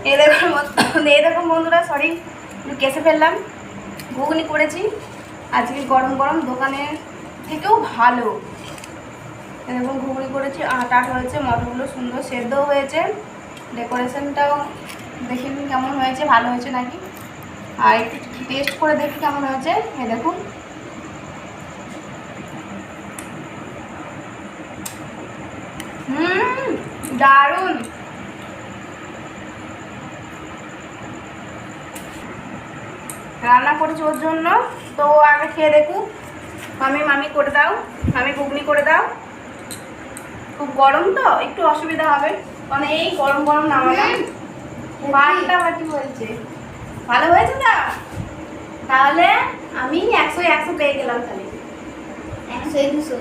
এই দেখো বন্ধুরা, সরি কেসে ফেললাম, ঘুগনি করেছি আজকে গরম গরম, দোকানে থেকেও ভালো। এরকম ঘুগনি করেছি, আটা হয়েছে, মটরগুলো সুন্দর সেদ্ধও হয়েছে, ডেকোরেশনটাও দেখে নিন কেমন হয়েছে, ভালো হয়েছে নাকি। আর একটু টেস্ট করে দেখি কেমন হয়েছে। এই দেখুন, দারুণ। রান্না করেছি ওর জন্য, তো ও আগে খেয়ে দেখুক। মামি করে দাও, মামি ঘুগনি করে দাও। খুব গরম তো একটু অসুবিধা হবে, মানে এই গরম গরম নামালাম। ফাটাফাটি হয়েছে, ভালো হয়েছে না? তাহলে আমি 100 পেয়ে গেলাম, তাহলে 100 200